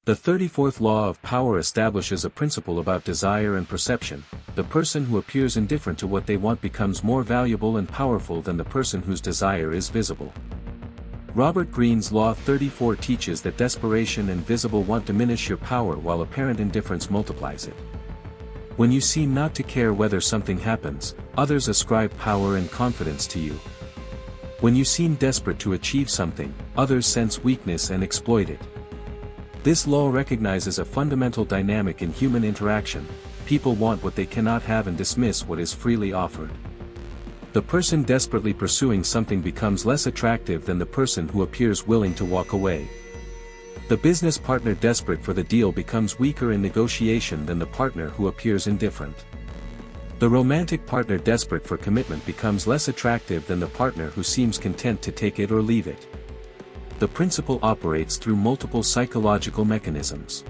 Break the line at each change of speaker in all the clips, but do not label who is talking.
The 34th law of power establishes a principle about desire and perception. The person who appears indifferent to what they want becomes more valuable and powerful than the person whose desire is visible. Robert Greene's Law 34 teaches that desperation and visible want diminish your power while apparent indifference multiplies it. When you seem not to care whether something happens, others ascribe power and confidence to you. When you seem desperate to achieve something, others sense weakness and exploit it. This law recognizes a fundamental dynamic in human interaction: people want what they cannot have and dismiss what is freely offered. The person desperately pursuing something becomes less attractive than the person who appears willing to walk away. The business partner desperate for the deal becomes weaker in negotiation than the partner who appears indifferent. The romantic partner desperate for commitment becomes less attractive than the partner who seems content to take it or leave it. The principle operates through multiple psychological mechanisms.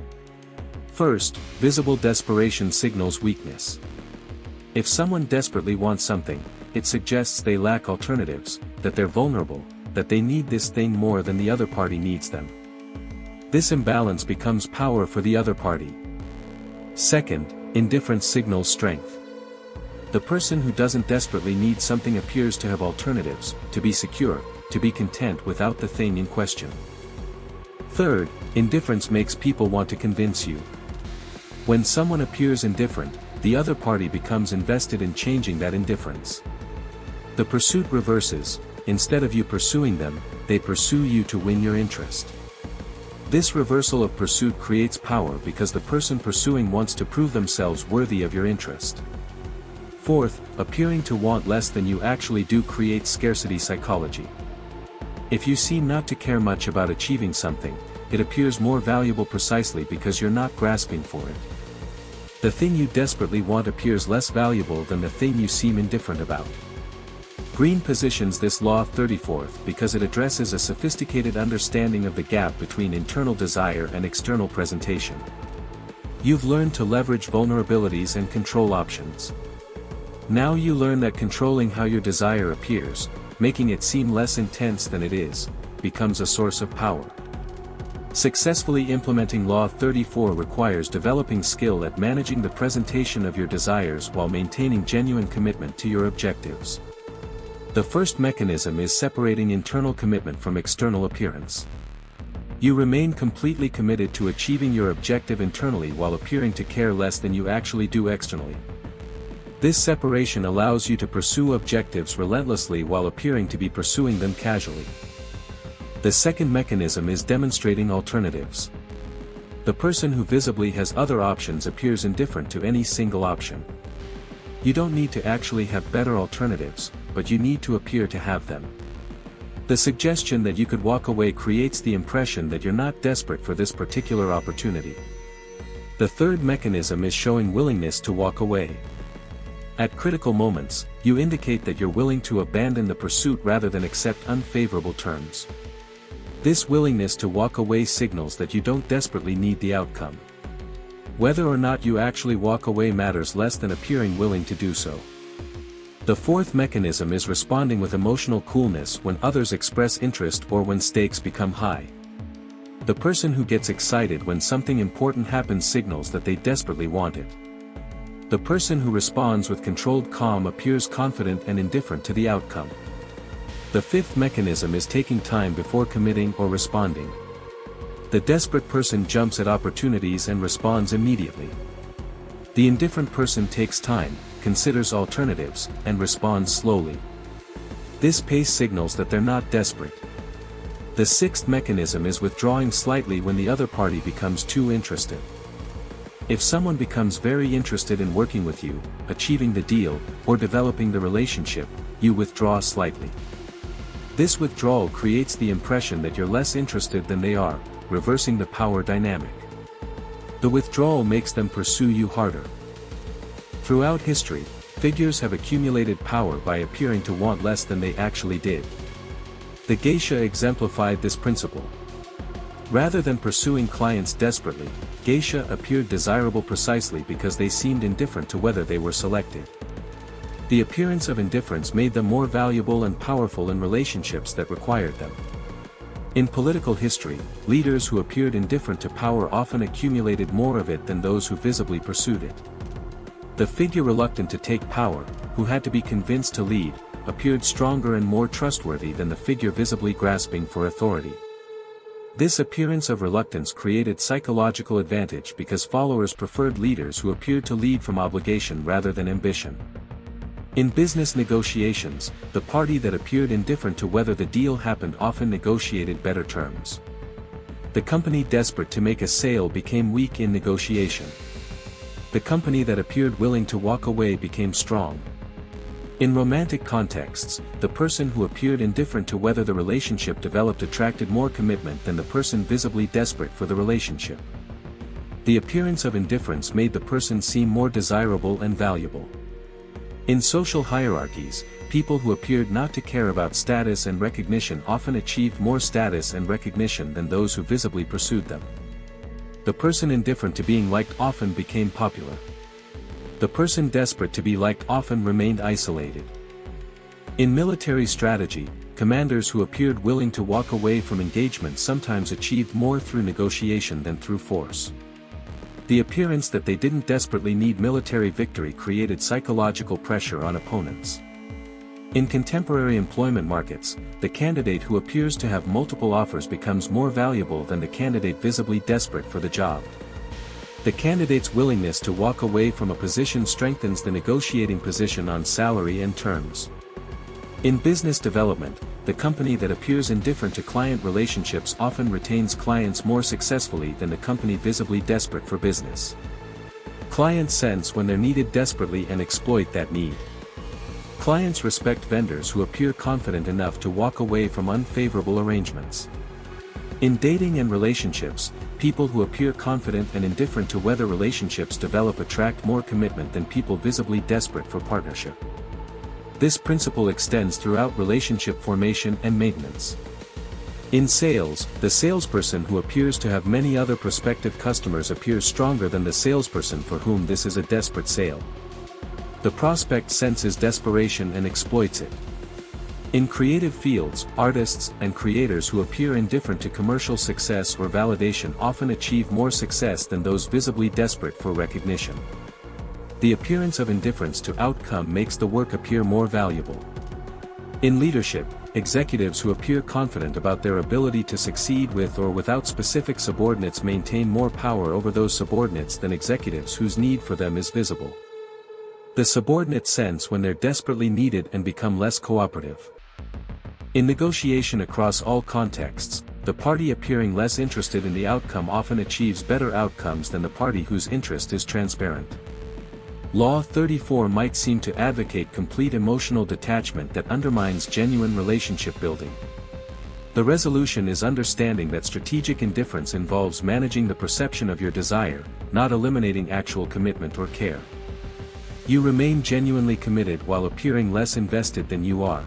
First, visible desperation signals weakness. If someone desperately wants something, it suggests they lack alternatives, that they're vulnerable, that they need this thing more than the other party needs them. This imbalance becomes power for the other party. Second, indifference signals strength. The person who doesn't desperately need something appears to have alternatives, to be secure, to be content without the thing in question. Third, indifference makes people want to convince you. When someone appears indifferent, the other party becomes invested in changing that indifference. The pursuit reverses: instead of you pursuing them, they pursue you to win your interest. This reversal of pursuit creates power because the person pursuing wants to prove themselves worthy of your interest. Fourth, appearing to want less than you actually do creates scarcity psychology. If you seem not to care much about achieving something, it appears more valuable precisely because you're not grasping for it. The thing you desperately want appears less valuable than the thing you seem indifferent about. Greene positions this law 34th because it addresses a sophisticated understanding of the gap between internal desire and external presentation. You've learned to leverage vulnerabilities and control options. Now you learn that controlling how your desire appears, making it seem less intense than it is, becomes a source of power. Successfully implementing Law 34 requires developing skill at managing the presentation of your desires while maintaining genuine commitment to your objectives. The first mechanism is separating internal commitment from external appearance. You remain completely committed to achieving your objective internally while appearing to care less than you actually do externally. This separation allows you to pursue objectives relentlessly while appearing to be pursuing them casually. The second mechanism is demonstrating alternatives. The person who visibly has other options appears indifferent to any single option. You don't need to actually have better alternatives, but you need to appear to have them. The suggestion that you could walk away creates the impression that you're not desperate for this particular opportunity. The third mechanism is showing willingness to walk away. At critical moments, you indicate that you're willing to abandon the pursuit rather than accept unfavorable terms. This willingness to walk away signals that you don't desperately need the outcome. Whether or not you actually walk away matters less than appearing willing to do so. The fourth mechanism is responding with emotional coolness when others express interest or when stakes become high. The person who gets excited when something important happens signals that they desperately want it. The person who responds with controlled calm appears confident and indifferent to the outcome. The fifth mechanism is taking time before committing or responding. The desperate person jumps at opportunities and responds immediately. The indifferent person takes time, considers alternatives, and responds slowly. This pace signals that they're not desperate. The sixth mechanism is withdrawing slightly when the other party becomes too interested. If someone becomes very interested in working with you, achieving the deal, or developing the relationship, you withdraw slightly. This withdrawal creates the impression that you're less interested than they are, reversing the power dynamic. The withdrawal makes them pursue you harder. Throughout history, figures have accumulated power by appearing to want less than they actually did. The geisha exemplified this principle. Rather than pursuing clients desperately, geisha appeared desirable precisely because they seemed indifferent to whether they were selected. The appearance of indifference made them more valuable and powerful in relationships that required them. In political history, leaders who appeared indifferent to power often accumulated more of it than those who visibly pursued it. The figure reluctant to take power, who had to be convinced to lead, appeared stronger and more trustworthy than the figure visibly grasping for authority. This appearance of reluctance created psychological advantage because followers preferred leaders who appeared to lead from obligation rather than ambition. In business negotiations, the party that appeared indifferent to whether the deal happened often negotiated better terms. The company desperate to make a sale became weak in negotiation. The company that appeared willing to walk away became strong. In romantic contexts, the person who appeared indifferent to whether the relationship developed attracted more commitment than the person visibly desperate for the relationship. The appearance of indifference made the person seem more desirable and valuable. In social hierarchies, people who appeared not to care about status and recognition often achieved more status and recognition than those who visibly pursued them. The person indifferent to being liked often became popular. The person desperate to be liked often remained isolated. In military strategy, commanders who appeared willing to walk away from engagement sometimes achieved more through negotiation than through force. The appearance that they didn't desperately need military victory created psychological pressure on opponents. In contemporary employment markets, the candidate who appears to have multiple offers becomes more valuable than the candidate visibly desperate for the job. The candidate's willingness to walk away from a position strengthens the negotiating position on salary and terms. In business development, the company that appears indifferent to client relationships often retains clients more successfully than the company visibly desperate for business. Clients sense when they're needed desperately and exploit that need. Clients respect vendors who appear confident enough to walk away from unfavorable arrangements. In dating and relationships, people who appear confident and indifferent to whether relationships develop attract more commitment than people visibly desperate for partnership. This principle extends throughout relationship formation and maintenance. In sales, the salesperson who appears to have many other prospective customers appears stronger than the salesperson for whom this is a desperate sale. The prospect senses desperation and exploits it. In creative fields, artists and creators who appear indifferent to commercial success or validation often achieve more success than those visibly desperate for recognition. The appearance of indifference to outcome makes the work appear more valuable. In leadership, executives who appear confident about their ability to succeed with or without specific subordinates maintain more power over those subordinates than executives whose need for them is visible. The subordinates sense when they're desperately needed and become less cooperative. In negotiation across all contexts, the party appearing less interested in the outcome often achieves better outcomes than the party whose interest is transparent. Law 34 might seem to advocate complete emotional detachment that undermines genuine relationship building. The resolution is understanding that strategic indifference involves managing the perception of your desire, not eliminating actual commitment or care. You remain genuinely committed while appearing less invested than you are.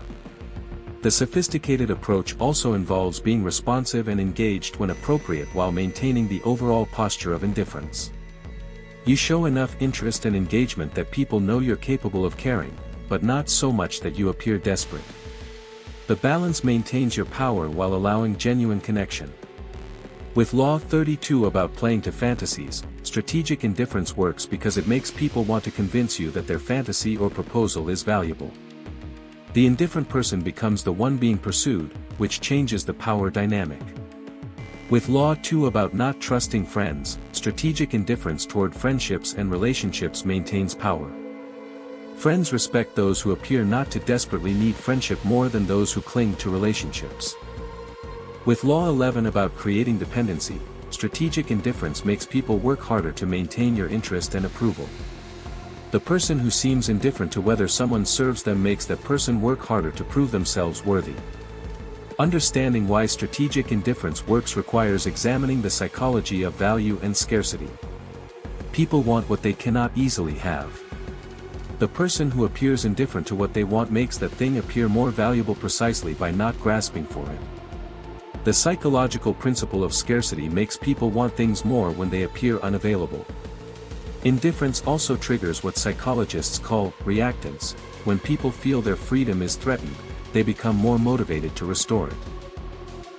The sophisticated approach also involves being responsive and engaged when appropriate while maintaining the overall posture of indifference. You show enough interest and engagement that people know you're capable of caring, but not so much that you appear desperate. The balance maintains your power while allowing genuine connection. With Law 32 about playing to fantasies, strategic indifference works because it makes people want to convince you that their fantasy or proposal is valuable. The indifferent person becomes the one being pursued, which changes the power dynamic. With Law 2 about not trusting friends, strategic indifference toward friendships and relationships maintains power. Friends respect those who appear not to desperately need friendship more than those who cling to relationships. With Law 11 about creating dependency, strategic indifference makes people work harder to maintain your interest and approval. The person who seems indifferent to whether someone serves them makes that person work harder to prove themselves worthy. Understanding why strategic indifference works requires examining the psychology of value and scarcity. People want what they cannot easily have. The person who appears indifferent to what they want makes that thing appear more valuable precisely by not grasping for it. The psychological principle of scarcity makes people want things more when they appear unavailable. Indifference also triggers what psychologists call reactance. When people feel their freedom is threatened, they become more motivated to restore it.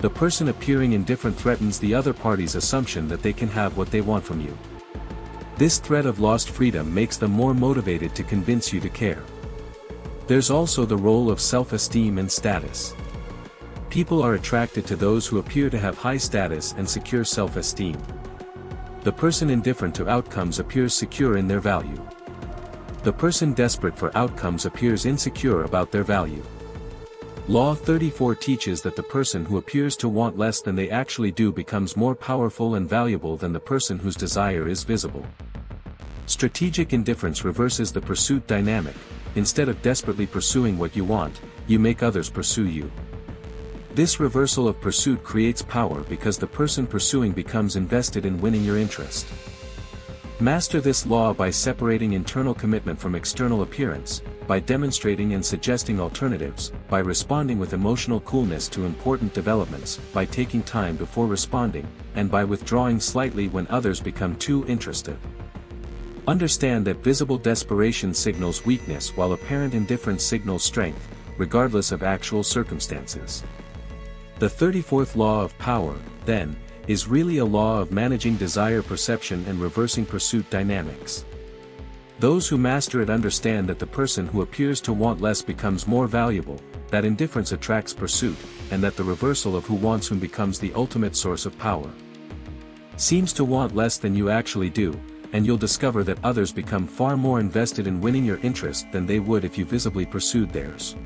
The person appearing indifferent threatens the other party's assumption that they can have what they want from you. This threat of lost freedom makes them more motivated to convince you to care. There's also the role of self-esteem and status. People are attracted to those who appear to have high status and secure self-esteem. The person indifferent to outcomes appears secure in their value. The person desperate for outcomes appears insecure about their value. Law 34 teaches that the person who appears to want less than they actually do becomes more powerful and valuable than the person whose desire is visible. Strategic indifference reverses the pursuit dynamic. Instead of desperately pursuing what you want, you make others pursue you. This reversal of pursuit creates power because the person pursuing becomes invested in winning your interest. Master this law by separating internal commitment from external appearance, by demonstrating and suggesting alternatives, by responding with emotional coolness to important developments, by taking time before responding, and by withdrawing slightly when others become too interested. Understand that visible desperation signals weakness while apparent indifference signals strength, regardless of actual circumstances. The 34th law of power, then, is really a law of managing desire perception and reversing pursuit dynamics. Those who master it understand that the person who appears to want less becomes more valuable, that indifference attracts pursuit, and that the reversal of who wants whom becomes the ultimate source of power. Seems to want less than you actually do, and you'll discover that others become far more invested in winning your interest than they would if you visibly pursued theirs.